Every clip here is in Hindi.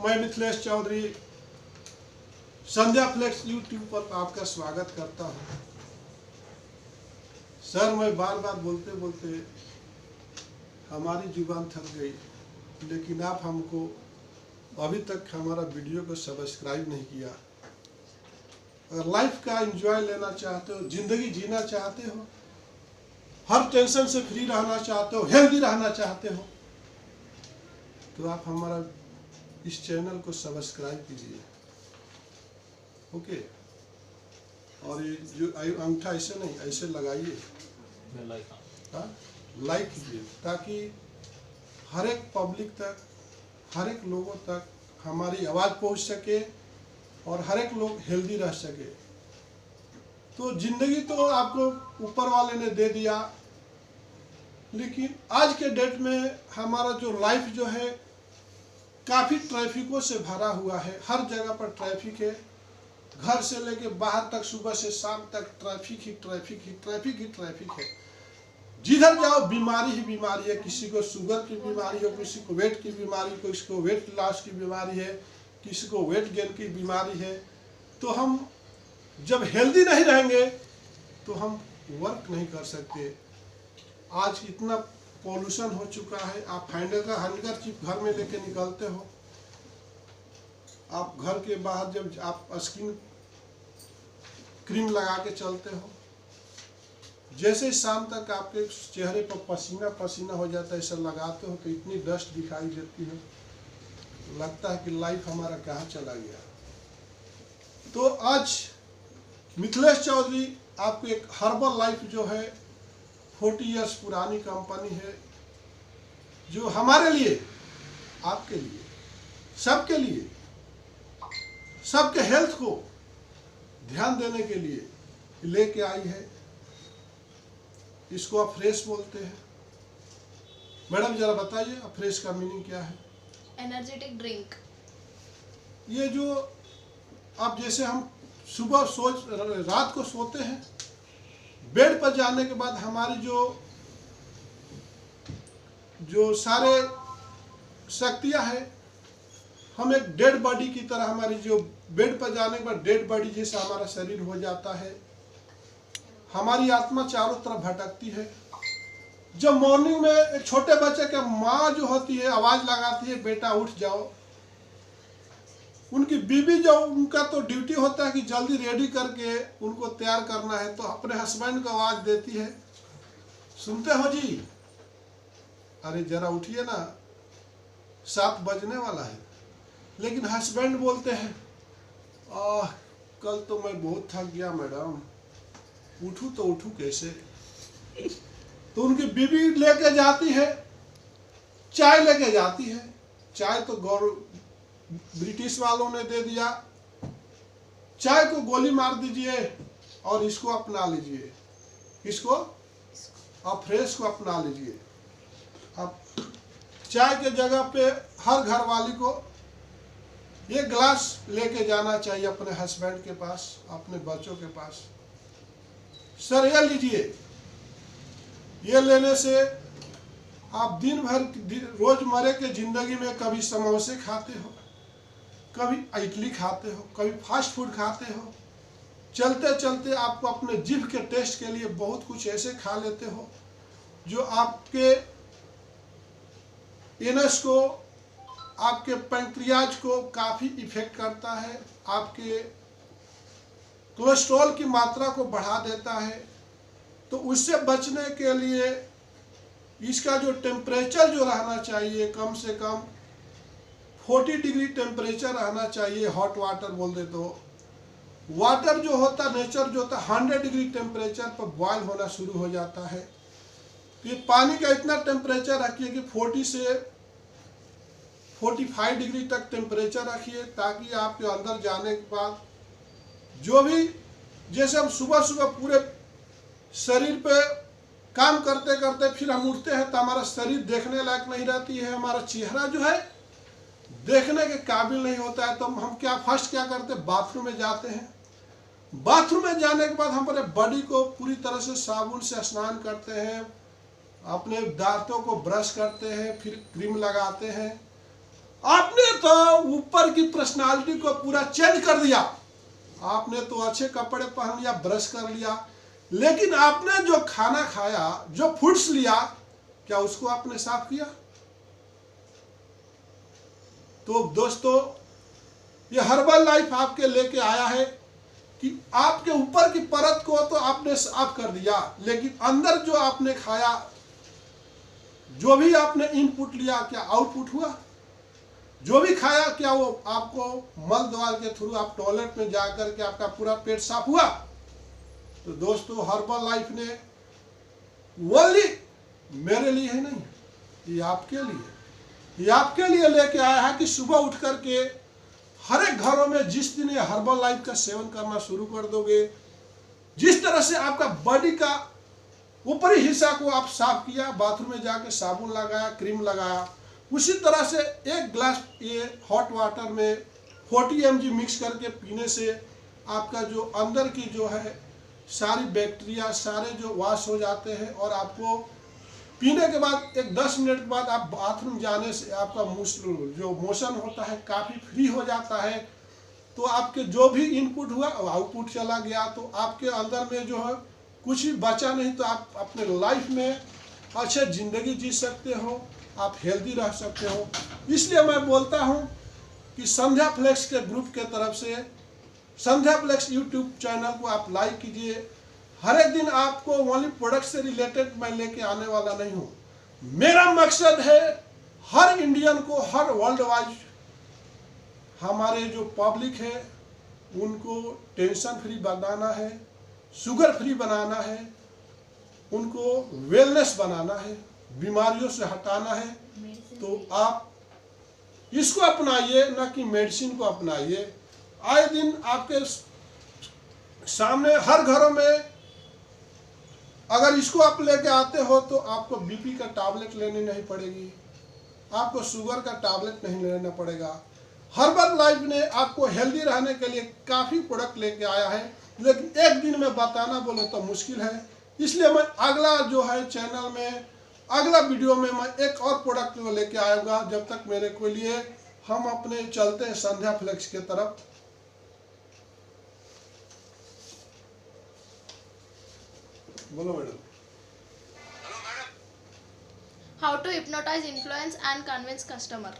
मैं मिथिलेश चौधरी संध्या फ्लेक्स यूट्यूब पर आपका स्वागत करता हूं। सर, मैं बार बार बोलते बोलते हमारी जुबान थक गई, लेकिन आप हमको अभी तक हमारा वीडियो को सब्सक्राइब नहीं किया। अगर लाइफ का एंजॉय लेना चाहते हो, जिंदगी जीना चाहते हो, हर टेंशन से फ्री रहना चाहते हो, हेल्दी रहना चाहते हो, तो आप हमारा इस चैनल को सब्सक्राइब कीजिए। ओके, और ये जो अंगूठा ऐसे नहीं, ऐसे लगाइए, लाइक कीजिए, ताकि हर एक पब्लिक तक, हर एक लोगों तक हमारी आवाज़ पहुंच सके और हर एक लोग हेल्दी रह सके। तो जिंदगी तो आपको ऊपर वाले ने दे दिया, लेकिन आज के डेट में हमारा जो लाइफ जो है काफ़ी ट्रैफिकों से भरा हुआ है। हर जगह पर ट्रैफिक है, घर से लेके बाहर तक, सुबह से शाम तक ट्रैफिक ही ट्रैफिक ही ट्रैफिक ही ट्रैफिक है। जिधर जाओ बीमारी ही बीमारी है। किसी को शुगर की बीमारी हो, किसी को वेट की बीमारी, किसी को वेट लॉस की बीमारी है, किसी को वेट गेन की बीमारी है। तो हम जब हेल्दी नहीं रहेंगे तो हम वर्क नहीं कर सकते। आज इतना पॉल्यूशन हो चुका है, आप हैंडकरचीफ घर में लेके निकलते हो, आप घर के बाहर जब आप स्किन क्रीम लगा के चलते हो, जैसे शाम तक आपके चेहरे पर पसीना पसीना हो जाता है, ऐसा लगाते हो तो इतनी डस्ट दिखाई देती है, लगता है कि लाइफ हमारा कहाँ चला गया। तो आज मिथिलेश चौधरी आपको एक हर्बल लाइफ जो है 40 इयर्स पुरानी कंपनी है, जो हमारे लिए, आपके लिए, सबके लिए, सबके हेल्थ को ध्यान देने के लिए लेके आई है। इसको आप फ्रेश बोलते हैं। मैडम जरा बताइए, आप फ्रेश का मीनिंग क्या है? Energetic drink. ये जो आप जैसे हम सुबह रात को सोते हैं, बेड पर जाने के बाद हमारी जो सारे शक्तियां हैं, हम एक डेड बॉडी की तरह, हमारी जो बेड पर जाने के बाद डेड बॉडी जैसा हमारा शरीर हो जाता है। हमारी आत्मा चारों तरफ भटकती है। जब मॉर्निंग में एक छोटे बच्चे के माँ जो होती है आवाज लगाती है, बेटा उठ जाओ, उनकी बीवी जो, उनका तो ड्यूटी होता है कि जल्दी रेडी करके उनको तैयार करना है, तो अपने हस्बैंड को आवाज देती है, सुनते हो जी, अरे जरा उठिए ना, 7 बजने वाला है। लेकिन हस्बैंड बोलते हैं, कल तो मैं बहुत थक गया मैडम, उठूं तो उठूं कैसे। तो उनकी बीवी लेके जाती है, चाय लेके जाती है। चाय तो ब्रिटिश वालों ने दे दिया, चाय को गोली मार दीजिए और इसको अपना लीजिए, इसको आप फ्रेश को अपना लीजिए। अब चाय के जगह पे हर घर वाली को ये ग्लास लेके जाना चाहिए अपने हस्बैंड के पास, अपने बच्चों के पास। सर ये लीजिए, ये लेने से आप दिन भर रोजमर्रा के जिंदगी में कभी समोसे खाते हो, कभी इडली खाते हो, कभी फास्ट फूड खाते हो, चलते चलते आपको अपने जीभ के टेस्ट के लिए बहुत कुछ ऐसे खा लेते हो जो आपके एनस को, आपके पैंक्रियाज को काफ़ी इफेक्ट करता है, आपके कोलेस्ट्रॉल की मात्रा को बढ़ा देता है। तो उससे बचने के लिए इसका जो टेम्परेचर जो रहना चाहिए, कम से कम 40 डिग्री टेम्परेचर रहना चाहिए। हॉट वाटर बोल दे तो वाटर जो होता नेचर जो होता 100 डिग्री टेम्परेचर पर बॉयल होना शुरू हो जाता है। तो ये पानी का इतना टेम्परेचर रखिए कि 40 से 45 डिग्री तक टेम्परेचर रखिए, ताकि आपके अंदर जाने के बाद जो भी, जैसे हम सुबह सुबह पूरे शरीर पे काम करते करते फिर हम उठते हैं तो हमारा शरीर देखने लायक नहीं रहती है, हमारा चेहरा जो है देखने के काबिल नहीं होता है। तो हम फर्स्ट क्या करते हैं, बाथरूम में जाते हैं। बाथरूम में जाने के बाद हम अपने बॉडी को पूरी तरह से साबुन से स्नान करते हैं, अपने दांतों को ब्रश करते हैं, फिर क्रीम लगाते हैं। आपने तो ऊपर ऊपर की पर्सनालिटी को पूरा चेंज कर दिया। आपने तो अच्छे कपड़े पहन लिया, ब्रश कर लिया, लेकिन आपने जो खाना खाया, जो फूड्स लिया, क्या उसको आपने साफ किया? तो दोस्तों, ये हर्बल लाइफ आपके लेके आया है कि आपके ऊपर की परत को तो आपने साफ कर दिया, लेकिन अंदर जो आपने खाया, जो भी आपने इनपुट लिया, क्या आउटपुट हुआ? जो भी खाया, क्या वो आपको मल द्वार के थ्रू आप टॉयलेट में जाकर के आपका पूरा पेट साफ हुआ? तो दोस्तों, हर्बल लाइफ ने ओनली मेरे लिए है नहीं, ये आपके लिए लेके आया है कि सुबह उठ करके हर एक घरों में जिस दिन ये हर्बल लाइफ का सेवन करना शुरू कर दोगे, जिस तरह से आपका बॉडी का ऊपरी हिस्सा को आप साफ किया, बाथरूम में जाके साबुन लगाया, क्रीम लगाया, उसी तरह से एक ग्लास ये हॉट वाटर में 40 mg मिक्स करके पीने से आपका जो अंदर की जो है सारी बैक्टीरिया सारे जो वॉश हो जाते हैं, और आपको पीने के बाद एक 10 मिनट के बाद आप बाथरूम जाने से आपका जो मोशन होता है काफ़ी फ्री हो जाता है। तो आपके जो भी इनपुट हुआ आउटपुट चला गया, तो आपके अंदर में जो है कुछ भी बचा नहीं, तो आप अपने लाइफ में अच्छे ज़िंदगी जी सकते हो, आप हेल्दी रह सकते हो। इसलिए मैं बोलता हूँ कि संध्या फ्लेक्स के ग्रुप के तरफ से संध्या फ्लेक्स यूट्यूब चैनल को आप लाइक कीजिए। हर एक दिन आपको ओनली प्रोडक्ट से रिलेटेड मैं लेके आने वाला नहीं हूँ। मेरा मकसद है हर इंडियन को, हर वर्ल्ड वाइड हमारे जो पब्लिक है उनको टेंशन फ्री बनाना है, शुगर फ्री बनाना है, उनको वेलनेस बनाना है, बीमारियों से हटाना है। तो आप इसको अपनाइए, न कि मेडिसिन को अपनाइए। आए दिन आपके सामने हर घरों में अगर इसको आप लेके आते हो तो आपको बीपी का टैबलेट लेनी नहीं पड़ेगी, आपको शुगर का टैबलेट नहीं लेना पड़ेगा। हर्बल लाइफ ने आपको हेल्दी रहने के लिए काफ़ी प्रोडक्ट लेके आया है, लेकिन एक दिन में बताना बोले तो मुश्किल है। इसलिए मैं अगला जो है चैनल में अगला वीडियो में मैं एक और प्रोडक्ट लेके आऊँगा। जब तक मेरे को लिए हम अपने चलते हैं संध्या फ्लेक्स के तरफ। बोलो madam. How to hypnotize, influence and convince customer.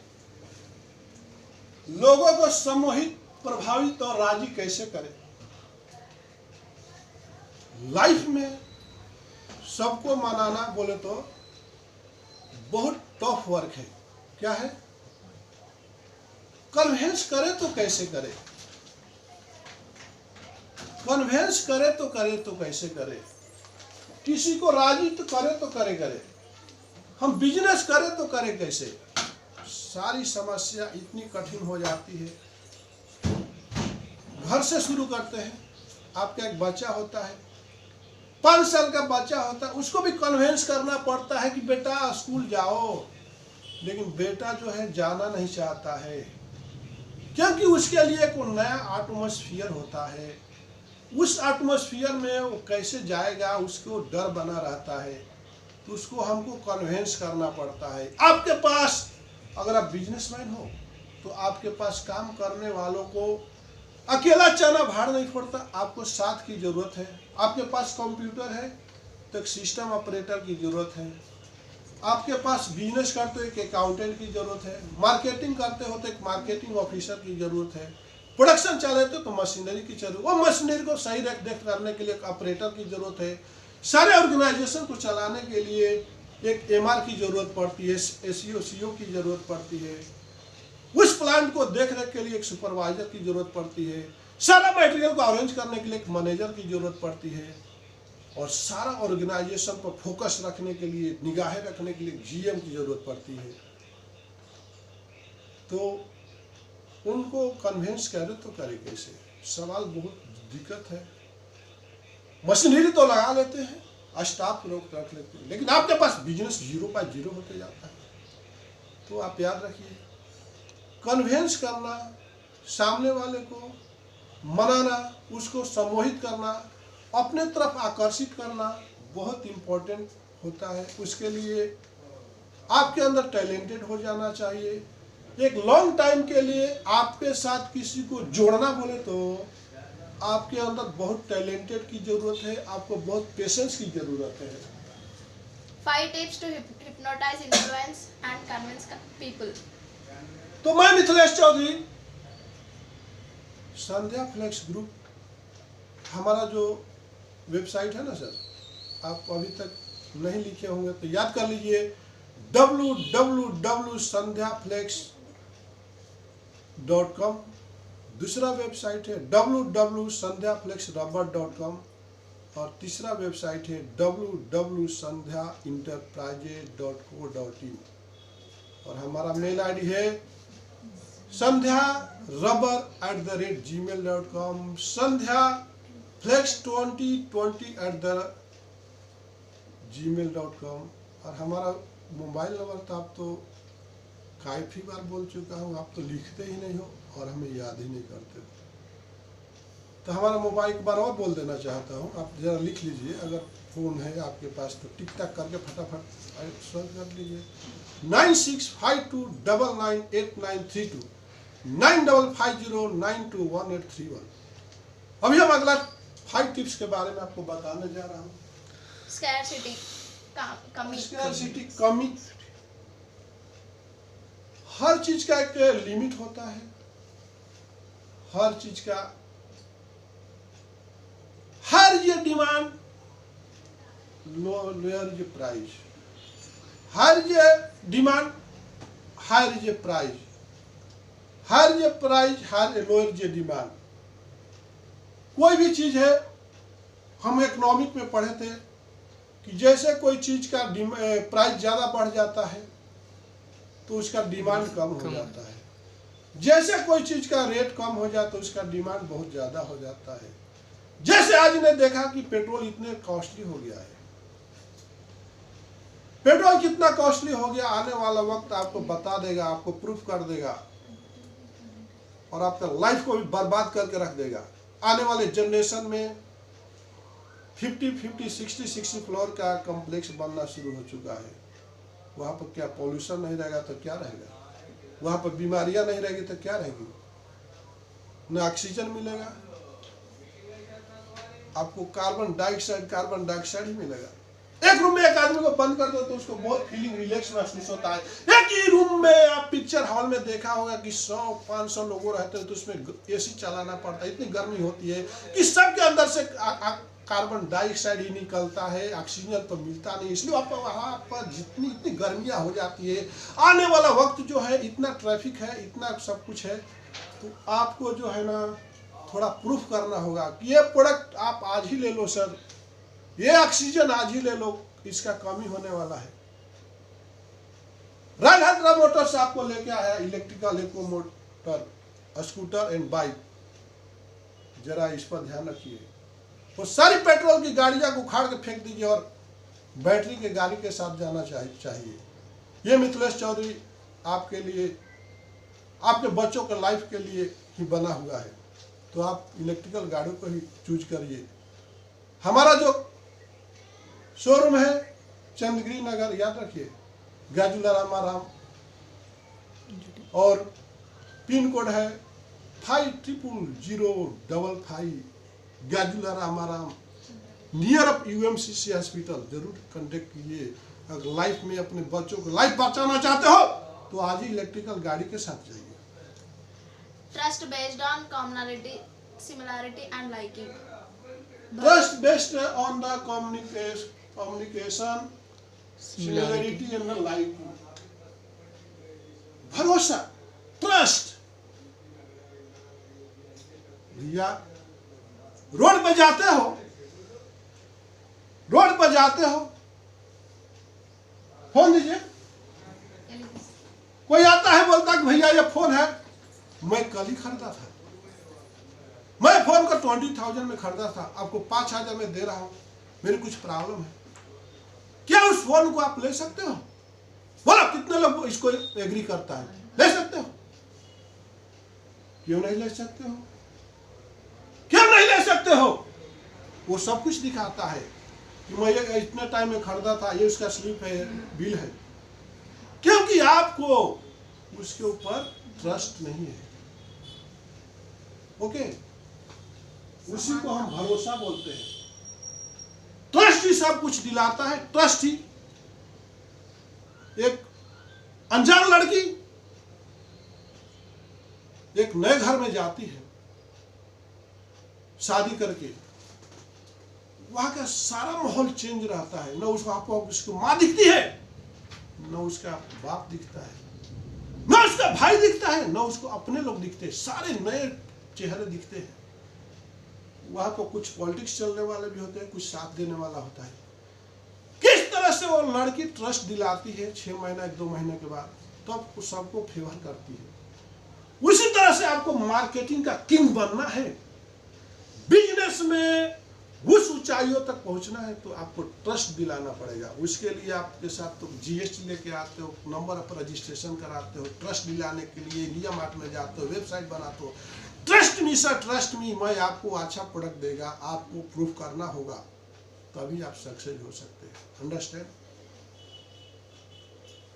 लोगों को सम्मोहित, प्रभावित और राजी कैसे करें? लाइफ में सबको मनाना बोले तो बहुत टफ वर्क है। क्या है? कन्विंस करे तो कैसे करे? कन्विंस करे तो कैसे करे? किसी को राजी तो करे। हम बिजनेस करें तो करें कैसे? सारी समस्या इतनी कठिन हो जाती है। घर से शुरू करते हैं। आपका एक बच्चा होता है, 5 साल का बच्चा होता है, उसको भी कन्विंस करना पड़ता है कि बेटा स्कूल जाओ, लेकिन बेटा जो है जाना नहीं चाहता है, क्योंकि उसके लिए एक नया एटमॉस्फेयर होता है। उस एटमॉस्फेयर में वो कैसे जाएगा, उसको डर बना रहता है। तो उसको हमको कन्विंस करना पड़ता है। आपके पास अगर आप बिजनेसमैन हो तो आपके पास काम करने वालों को अकेला चना भाड़ नहीं फोड़ता, आपको साथ की जरूरत है। आपके पास कंप्यूटर है तो एक सिस्टम ऑपरेटर की जरूरत है। आपके पास बिजनेस करते हो एक अकाउंटेंट की जरूरत है। मार्केटिंग करते हो तो एक मार्केटिंग ऑफिसर की जरूरत है। प्रोडक्शन चलाते हो तो मशीनरी की जरूरत, वो मशीनरी को सही रख देख करने के लिए एक ऑपरेटर की जरूरत है। सारे ऑर्गेनाइजेशन को चलाने के लिए एक एमआर की जरूरत पड़ती है, एसईओ सीओ की जरूरत पड़ती है। उस प्लांट को देख रेख के लिए एक सुपरवाइजर की जरूरत पड़ती है। सारा मटेरियल को अरेंज करने के लिए एक मैनेजर की जरूरत पड़ती है। और सारा ऑर्गेनाइजेशन पर फोकस रखने के लिए, निगाहें रखने के लिए जीएम की जरूरत पड़ती है। तो उनको कन्विंस करे तो करे कैसे? सवाल बहुत दिक्कत है। मशीनरी तो लगा लेते हैं, स्टाफ लोग रख लेते हैं, लेकिन आपके पास बिजनेस 0/0 होते जाता है। तो आप याद रखिए, कन्विंस करना, सामने वाले को मनाना, उसको सम्मोहित करना, अपने तरफ आकर्षित करना बहुत इम्पोर्टेंट होता है। उसके लिए आपके अंदर टैलेंटेड हो जाना चाहिए, एक लॉन्ग टाइम के लिए आपके साथ किसी को जोड़ना बोले तो आपके अंदर बहुत टैलेंटेड की जरूरत है, आपको बहुत पेशेंस की जरूरत है। 5 tips to hypnotize, influence and convince people. तो मैं मिथिलेश चौधरी, संध्या फ्लेक्स ग्रुप, हमारा जो वेबसाइट है ना सर, आप अभी तक नहीं लिखे होंगे तो याद कर लीजिए, www.sandhyaflex.com। दूसरा वेबसाइट है www.sandhyaflexrubber.com और तीसरा वेबसाइट है www.sandhyaenterprises.co.in और हमारा मेल आईडी है sandhyarubber@gmail.com, sandhyaflex2020@gmail.com और हमारा मोबाइल नंबर तो आप तो काफ़ी बार बोल चुका हूँ, आप तो लिखते ही नहीं हो और हमें याद ही नहीं करते। तो हमारा मोबाइल एक बार और बोल देना चाहता हूँ, आप ज़रा लिख लीजिए, अगर फ़ोन है आपके पास तो टिक टाक करके फटाफट सर्च कर लीजिए। 9652998932 9550921831। अभी हम अगला 5 टिप्स के बारे में आपको बताने जा रहा हूँ। Scarcity, कमी। स्कैरसिटी, कमी। हर चीज का एक लिमिट होता है, हर चीज का, हर ये डिमांड लोअर ये प्राइस, हर ये डिमांड हायर ये प्राइस, हर ये प्राइस हर लोअर ये डिमांड। कोई भी चीज है, हम इकोनॉमिक में पढ़े थे कि जैसे कोई चीज का प्राइस ज्यादा बढ़ जाता है तो उसका डिमांड कम हो जाता है, जैसे कोई चीज का रेट कम हो जाता है तो उसका डिमांड बहुत ज्यादा हो जाता है। जैसे आज ने देखा कि पेट्रोल इतने कॉस्टली हो गया है, पेट्रोल कितना कॉस्टली हो गया, आने वाला वक्त आपको बता देगा, आपको प्रूफ कर देगा और आपका लाइफ को भी बर्बाद करके रख देगा। आने वाले जनरेशन में 50, 60 फ्लोर का कॉम्प्लेक्स बनना शुरू हो चुका है। वहाँ पर क्या पॉल्यूशन नहीं रहेगा तो क्या रहेगा, वहाँ पर बीमारियां नहीं रहेगी तो क्या रहेगी, न ऑक्सीजन मिलेगा, आपको कार्बन डाइऑक्साइड ही मिलेगा। एक रूम में एक आदमी को बंद कर दो तो उसको बहुत फीलिंग रिलैक्स महसूस होता है। एक ही रूम में आप पिक्चर हॉल में देखा होगा कि 100-500 लोग रहते हैं तो उसमें एसी चलाना पड़ता है, इतनी गर्मी होती है कि सबके अंदर से कार्बन डाइऑक्साइड ही निकलता है, ऑक्सीजन तो मिलता नहीं, इसलिए वहाँ पर इतनी गर्मियाँ हो जाती है। आने वाला वक्त जो है, इतना ट्रैफिक है, इतना सब कुछ है, तो आपको जो है ना थोड़ा प्रूफ करना होगा कि ये प्रोडक्ट आप आज ही ले लो सर, ये ऑक्सीजन आज ही ले लो, इसका कमी होने वाला है। राजहंद्रा मोटर्स आपको लेके आया electrical eco motor, scooter and bike. जरा इस पर ध्यान रखिए, वो सारी पेट्रोल की गाड़ियां को उखाड़ के फेंक दीजिए और बैटरी के गाड़ी के साथ जाना चाहिए। ये मिथिलेश चौधरी आपके लिए, आपके बच्चों के लाइफ के लिए ही बना हुआ है, तो आप इलेक्ट्रिकल गाड़ियों को ही चूज करिए। हमारा जो शोरूम है चंद्रगिरी नगर, याद रखिए, गाजुला रामाराम, और पिन कोड है 500055, Gajula Ramaram, near up UMCC hospital. जरूर कांटेक्ट कीजिए। अगर लाइफ में अपने बच्चों को लाइफ बचाना चाहते हो तो आज ही इलेक्ट्रिकल गाड़ी के साथ जाइए। Trust based on commonality, similarity and liking. Trust based on the communication, similarity and the liking. भरोसा, ट्रस्ट। भैया रोड पर जाते हो, फोन दीजिए, कोई आता है बोलता कि भैया ये फोन है, मैं कल ही खरीदा था, मैं फोन को 20,000 में खरीदा था, आपको 5,000 में दे रहा हूं, मेरी कुछ प्रॉब्लम है, क्या उस फोन को आप ले सकते हो? बोलो कितने लोग इसको एग्री करता है? ले सकते हो? क्यों नहीं ले सकते हो? क्यों नहीं ले सकते हो? वो सब कुछ दिखाता है कि मैं ये इतने टाइम में खरीदा था, ये उसका स्लिप है, बिल है, क्योंकि आपको उसके ऊपर ट्रस्ट नहीं है। ओके, उसी को हम भरोसा बोलते हैं। ट्रस्ट ही सब कुछ दिलाता है। ट्रस्ट ही, एक अनजान लड़की एक नए घर में जाती है शादी करके, वहां का सारा माहौल चेंज रहता है। न उसको उसकी माँ दिखती है, न उसका बाप दिखता है, न उसका भाई दिखता है, न उसको अपने लोग दिखते हैं। सारे नए चेहरे दिखते हैं। वहां पर कुछ पॉलिटिक्स चलने वाले भी होते हैं, कुछ साथ देने वाला होता है। किस तरह से वो लड़की ट्रस्ट दिलाती है 6 महीना 2 महीने के बाद, तब तो सबको फेवर करती है। उसी तरह से आपको मार्केटिंग का किंग बनना है, बिजनेस में उस ऊंचाइयों तक पहुंचना है, तो आपको ट्रस्ट दिलाना पड़ेगा। उसके लिए आपके साथ तो जीएसटी लेके आते हो, नंबर पर रजिस्ट्रेशन कराते हो, ट्रस्ट दिलाने के लिए इंडिया मार्ट में जाते हो, वेबसाइट बनाते हो। Trust me sir, trust me, मैं आपको अच्छा प्रोडक्ट देगा, आपको प्रूफ करना होगा, तभी आप सक्सेस हो सकते हैं। अंडरस्टैंड?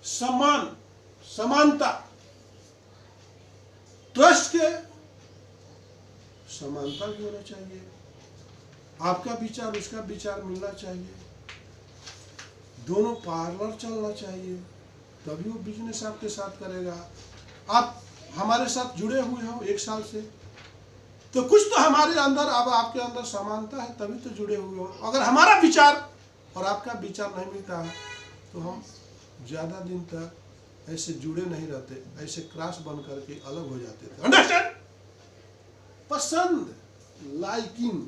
समान, समानता, ट्रस्ट के समानता भी होना चाहिए। आपका विचार उसका विचार मिलना चाहिए, दोनों पार्लर चलना चाहिए, तभी वो बिजनेस आपके साथ करेगा। आप हमारे साथ जुड़े हुए हो 1 साल से, तो कुछ तो हमारे अंदर, अब आपके अंदर समानता है, तभी तो जुड़े हुए हो। अगर हमारा विचार और आपका विचार नहीं मिलता है, तो हम ज्यादा दिन तक ऐसे जुड़े नहीं रहते, ऐसे क्रॉस बन करके अलग हो जाते थे। अंडरस्टैंड? पसंद, लाइकिंग,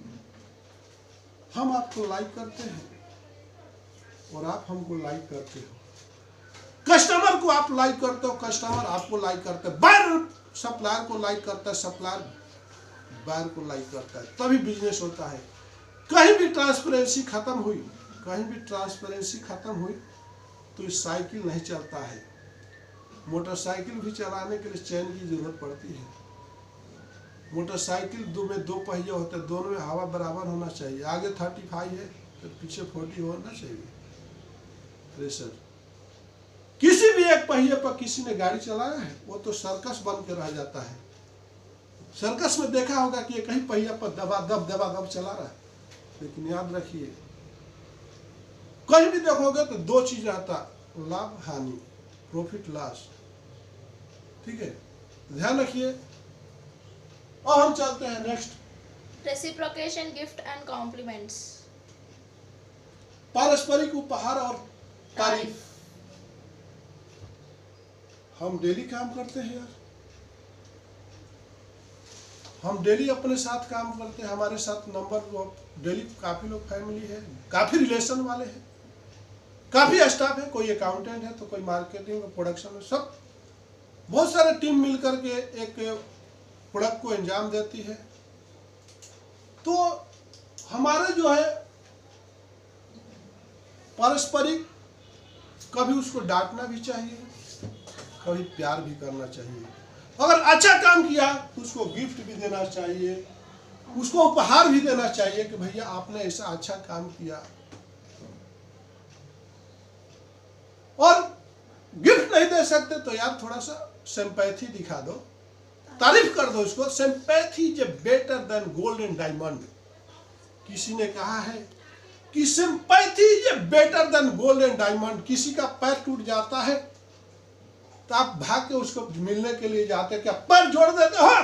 हम आपको लाइक करते हैं और आप हमको लाइक करते हो। कस्टमर को आप लाइक करते हो, कस्टमर आपको लाइक करता है। बायर सप्लायर को लाइक करता है, सप्लायर बायर को लाइक करता है, तभी बिजनेस होता है। कहीं भी ट्रांसपेरेंसी खत्म हुई, कहीं भी ट्रांसपेरेंसी खत्म हुई तो इस साइकिल नहीं चलता है। मोटरसाइकिल भी चलाने के लिए चैन की जरूरत पड़ती है। मोटरसाइकिल में 2 पहिए होते हैं, दोनों में हवा बराबर होना चाहिए। आगे 35 है तो पीछे 40 होना चाहिए प्रेशर। किसी भी एक पहिए पर किसी ने गाड़ी चलाया है, वो तो सर्कस बन के रह जाता है। सर्कस में देखा होगा कि एक ही पहिया पर दबा चला रहा है, लेकिन याद रखिए, कहीं भी देखोगे तो 2 चीज आता, लाभ हानि, प्रॉफिट लॉस। ठीक है, ध्यान रखिए। और हम चलते हैं next, Reciprocation, gift and compliments. पारस्परिक उपहार और तारीफ। हम डेली काम करते हैं यार, हम डेली अपने साथ काम करते हैं। हमारे साथ नंबर डेली काफी लोग फैमिली है, काफी रिलेशन वाले हैं, काफी स्टाफ है, कोई अकाउंटेंट है तो कोई मार्केटिंग और प्रोडक्शन में, सब बहुत सारे टीम मिलकर के एक प्रोडक्ट को अंजाम देती है। तो हमारे जो है पारस्परिक, कभी उसको डांटना भी चाहिए, कभी प्यार भी करना चाहिए। अगर अच्छा काम किया तो उसको गिफ्ट भी देना चाहिए, उसको उपहार भी देना चाहिए कि भैया आपने ऐसा अच्छा काम किया। और गिफ्ट नहीं दे सकते तो यार थोड़ा सा सिंपैथी दिखा दो, तारीफ कर दो उसको। Sympathy is better than gold and diamond. किसी ने कहा है कि sympathy is better than gold and diamond. किसी का पैर टूट जाता है तो आप भाग के उसको मिलने के लिए जाते हैं, क्या पैर जोड़ देते हो?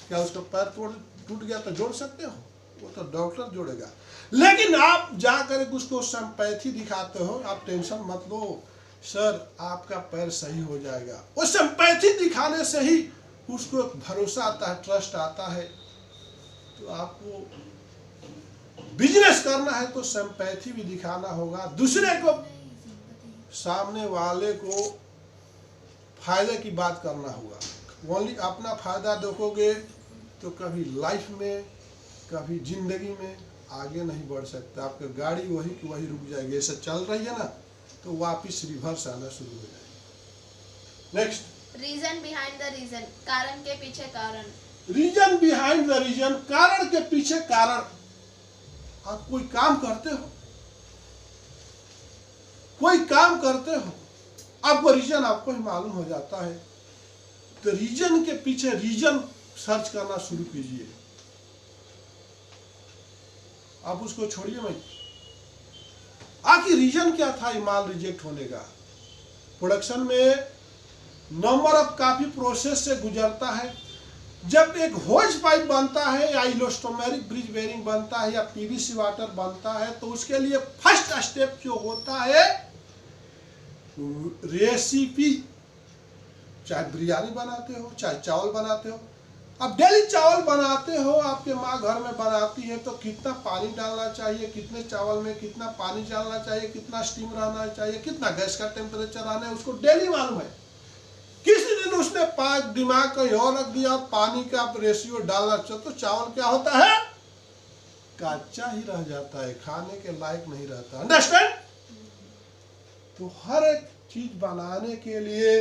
क्या उसका पैर टूट गया तो जोड़ सकते हो? वो तो डॉक्टर जोड़ेगा। लेकिन आप जाकर उसको सिंपैथी दिखाते हो, आप टेंशन मत लो सर, आपका पैर सही हो जाएगा। वो सिंपैथी दिखाने से ही उसको भरोसा आता है, ट्रस्ट आता है। तो आपको बिजनेस करना है तो सिंपैथी भी दिखाना होगा, दूसरे को, सामने वाले को फायदे की बात करना होगा। ओनली अपना फायदा देखोगे तो कभी लाइफ में, कभी जिंदगी में आगे नहीं बढ़ सकता। आपकी गाड़ी वही की वही रुक जाएगी। ऐसा चल रही है ना तो वापिस रिवर्स आना शुरू हो जाएगी। Next, reason behind the reason, कारण के पीछे कारण। रीजन बिहाइंड द रीजन, कारण के पीछे कारण। आप कोई काम करते हो, कोई काम करते हो, आपको रीजन आपको ही मालूम हो जाता है तो रीजन के पीछे रीजन सर्च करना शुरू कीजिए। आप उसको छोड़िए मत। आखिर रीजन क्या था ये माल रिजेक्ट होने का? प्रोडक्शन में नंबर ऑफ काफी प्रोसेस से गुजरता है। जब एक होज पाइप बनता है या इलास्टोमेरिक ब्रिज बेरिंग बनता है या पीवीसी वाटर बनता है, तो उसके लिए फर्स्ट स्टेप जो होता है रेसिपी। चाहे बिरयानी बनाते हो, चाहे चावल बनाते हो, अब डेली चावल बनाते हो, आपके माँ घर में बनाती है, तो कितना पानी डालना चाहिए, कितने चावल में कितना पानी डालना चाहिए, कितना स्टीम रहना चाहिए, कितना गैस का टेम्परेचर आना है, उसको डेली मालूम है। किसी दिन उसने दिमाग कहीं और रख दिया, पानी का रेशियो डालना चाहिए, तो चावल क्या होता है? कच्चा ही रह जाता है, खाने के लायक नहीं रहता। अंडरस्टैंड? तो हर एक चीज बनाने के लिए,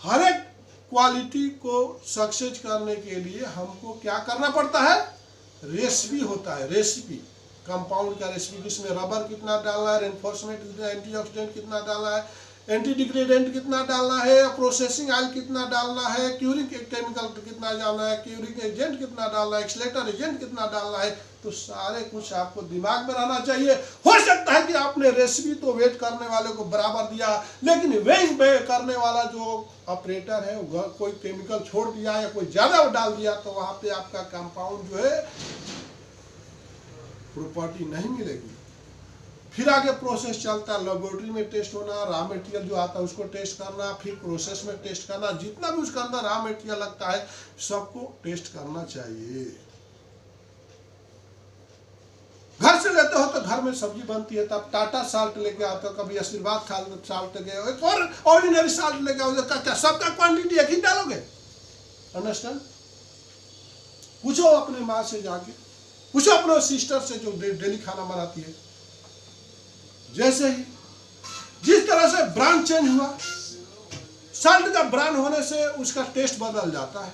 हर एक क्वालिटी को सक्सेस करने के लिए हमको क्या करना पड़ता है? रेसिपी होता है। रेसिपी कंपाउंड का रेसिपी, जिसमें रबर कितना डालना है, रेनफोर्समेंट कितना, एंटीऑक्सीडेंट कितना डालना है, एंटी डिग्रेडेंट कितना डालना है, प्रोसेसिंग ऑयल कितना डालना है, क्यूरिंग केमिकल कितना डालना है, क्यूरिंग एजेंट कितना डालना है, एक्सलेटर एजेंट कितना डालना है, तो सारे कुछ आपको दिमाग में रहना चाहिए। हो सकता है कि आपने रेसिपी तो वेट करने वाले को बराबर दिया, लेकिन वेइंग करने वाला जो ऑपरेटर है वो कोई केमिकल छोड़ दिया या कोई ज्यादा डाल दिया, तो वहां पे आपका कंपाउंड जो है प्रॉपर्टी नहीं मिलेगी। फिर आगे प्रोसेस चलता है, लेबोरेटरी में टेस्ट होना, रॉ मटेरियल जो आता है उसको टेस्ट करना, फिर प्रोसेस में टेस्ट करना, जितना भी उसके अंदर रॉ मटेरियल लगता है सबको टेस्ट करना चाहिए। घर से लेते हो तो घर में सब्जी बनती है, तब टाटा साल्ट लेके आते हो, कभी आशीर्वाद साल्ट गए, एक और ऑर्डिनरी साल्ट लेके आओ, क्या सबका क्वांटिटी एक ही डालोगे? अंडरस्टैंड? पूछो अपने माँ से जाके, पूछो अपने सिस्टर से जो डेली खाना बनाती है। जैसे ही जिस तरह से ब्रांड चेंज हुआ, साल्ट का ब्रांड होने से उसका टेस्ट बदल जाता है।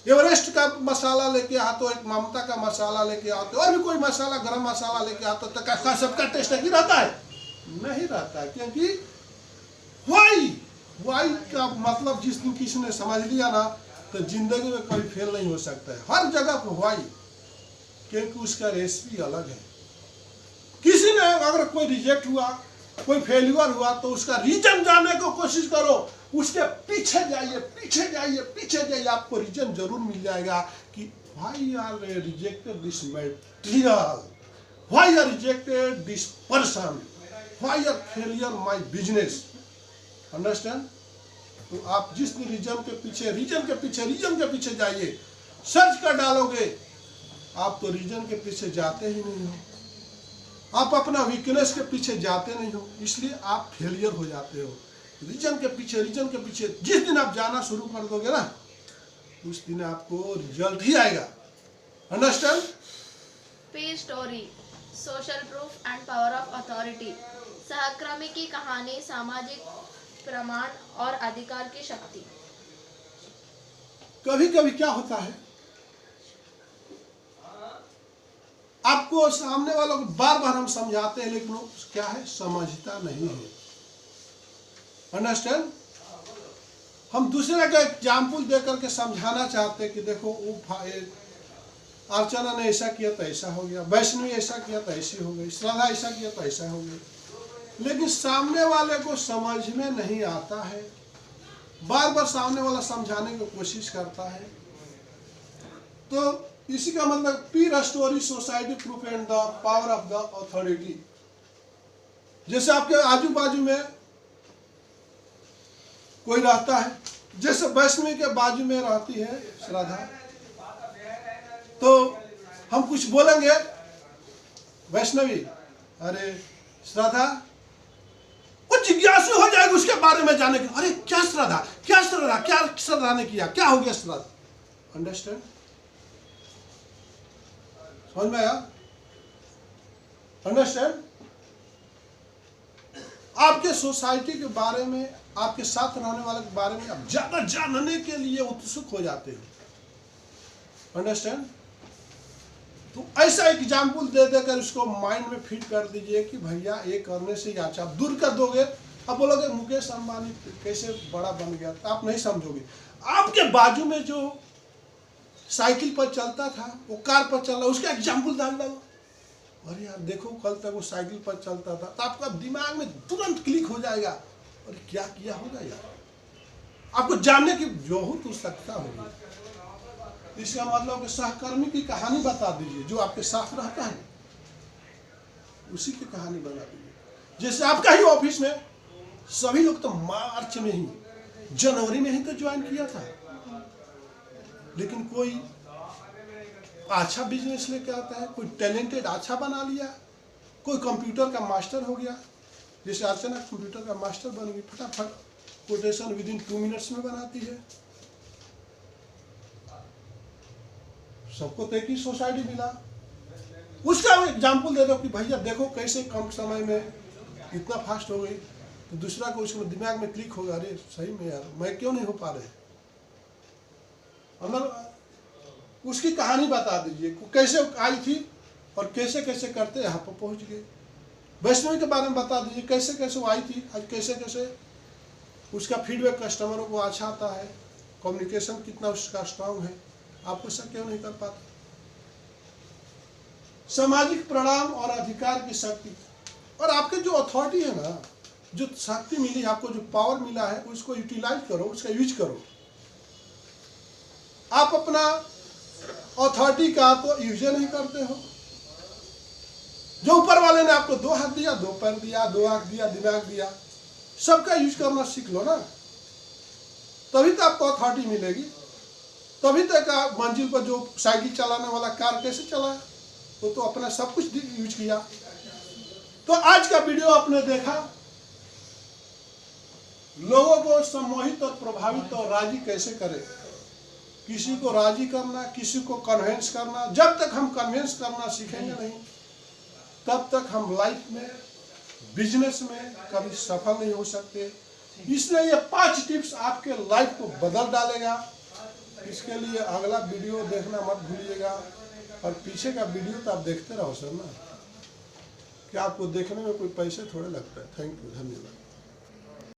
एवरेस्ट का मसाला लेके आते हो, एक ममता का मसाला लेके आते हो, और भी कोई मसाला, गरम मसाला लेके आते हो, तो क्या सबका टेस्ट एक ही रहता है? नहीं रहता है। क्योंकि वाई का मतलब जिस दिन किसी ने समझ लिया ना, तो जिंदगी में कभी फेल नहीं हो सकता है। हर जगह पर वाई, क्योंकि उसका रेसिपी अलग है। किसी ने अगर कोई रिजेक्ट हुआ, कोई फेल्यूर हुआ, तो उसका रीजन जानने को कोशिश करो, उसके पीछे जाइए, पीछे जाइए, पीछे जाइए, आपको रीजन जरूर मिल जाएगा कि why are rejected this material, why are rejected this person, why are failure my business. Understand? तो आप जिस रीजन के पीछे जाइए, सर्च कर डालोगे, आप तो रीजन के पीछे जाते ही नहीं हो, आप अपना वीकनेस के पीछे जाते नहीं हो, इसलिए आप फेलियर हो जाते हो। रीजन के पीछे जिस दिन आप जाना शुरू कर दोगे ना, उस दिन आपको रिजल्ट ही आएगा। अंडरस्टैंड? पे story, social proof and power of authority. सहकर्मी की कहानी, सामाजिक प्रमाण और अधिकार की शक्ति। कभी कभी क्या होता है, आपको सामने वालों को बार बार हम समझाते हैं, लेकिन वो क्या है, समझता नहीं है। अंडरस्टैंड? हम दूसरे का एग्जाम्पल दे करके समझाना चाहते हैं कि देखो वो अर्चना ने ऐसा किया तो ऐसा हो गया, वैष्णवी ऐसा किया तो ऐसी हो गई, श्रद्धा ऐसा किया तो ऐसा हो गई, लेकिन सामने वाले को समझ में नहीं आता है। बार बार सामने वाला समझाने की कोशिश करता है। तो इसी का मतलब पीर story, society proof and the power of the authority. जैसे आपके आजू बाजू में कोई रहता है, जैसे वैष्णवी के बाजू में रहती है श्रद्धा, तो हम कुछ बोलेंगे, वैष्णवी, अरे श्रद्धा, वो जिज्ञासु हो जाएगा उसके बारे में जानने के, अरे क्या श्रद्धा, क्या श्रद्धा ने किया, क्या हो गया श्रद्धा। अंडरस्टैंड? समझ में आया? अंडरस्टैंड? आपके सोसाइटी के बारे में, आपके साथ रहने वाले के बारे में आप ज्यादा जानने के लिए उत्सुक हो जाते हो। अंडरस्टैंड? तो ऐसा एग्जाम्पल दे देकर उसको माइंड में फिट कर दीजिए कि भैया ये करने से अच्छा, आप दूर कर दोगे। अब बोलोगे मुकेश अंबानी कैसे बड़ा बन गया, तो आप नहीं समझोगे। आपके बाजू में जो साइकिल पर चलता था वो कार पर चल रहा, उसका एग्जाम्पल डाल दो। अरे यार देखो, कल तक वो साइकिल पर चलता था, तो आपका दिमाग में तुरंत क्लिक हो जाएगा, और क्या किया होगा यार, आपको जानने की बहुत उत्सुकता होगी। इसका मतलब कि सहकर्मी की कहानी बता दीजिए, जो आपके साथ रहता है उसी की कहानी बता दीजिए। जैसे आपका ही ऑफिस में सभी लोग तो मार्च में ही, जनवरी में ही तो ज्वाइन किया था, लेकिन कोई अच्छा बिजनेस लेके आता है, कोई टैलेंटेड अच्छा बना लिया, कोई कंप्यूटर का मास्टर हो गया। जैसे अर्चना कंप्यूटर का मास्टर बन गई, फटाफट कोटेशन विद इन 2 मिनट्स में बनाती है। सबको तो एक ही सोसाइटी मिला, उसका एग्जाम्पल दे दो कि भैया देखो कैसे कम समय में इतना फास्ट हो गई, तो दूसरा को उसके दिमाग में क्लिक होगा, अरे सही में यार मैं क्यों नहीं हो पा रहे। अंदर उसकी कहानी बता दीजिए, कैसे आई थी और कैसे कैसे करते यहाँ पर पहुँच गए। वैष्णवी के बारे में बता दीजिए, कैसे कैसे वो आई थी, आज कैसे कैसे उसका फीडबैक कस्टमरों को अच्छा आता है, कम्युनिकेशन कितना उसका स्ट्रांग है, आप ऐसा क्यों नहीं कर पाते। सामाजिक परिणाम और अधिकार की शक्ति, और आपके जो अथॉरिटी है ना, जो शक्ति मिली आपको, जो पावर मिला है, उसको यूटिलाइज करो, उसका यूज करो। आप अपना अथॉरिटी का तो यूज नहीं करते हो। जो ऊपर वाले ने आपको 2 हाथ दिया, 2 पैर दिया, 2 आंख दिया, दिमाग दिया, सबका यूज करना सीख लो ना, तभी तो आपको अथॉरिटी मिलेगी। तभी तक आप मंजिल पर जो साइकिल चलाने वाला कार कैसे चलाया, वो तो अपना सब कुछ यूज किया। तो आज का वीडियो आपने देखा, लोगों को सम्मोहित और प्रभावित और राजी कैसे करें। किसी को राजी करना, किसी को कन्विंस करना, जब तक हम कन्विंस करना सीखेंगे नहीं, तब तक हम लाइफ में, बिजनेस में कभी सफल नहीं हो सकते। इसलिए ये 5 टिप्स आपके लाइफ को बदल डालेगा। इसके लिए अगला वीडियो देखना मत भूलिएगा, और पीछे का वीडियो तो आप देखते रहो सर ना, कि आपको देखने में कोई पैसे थोड़े लगता है। थैंक यू, धन्यवाद।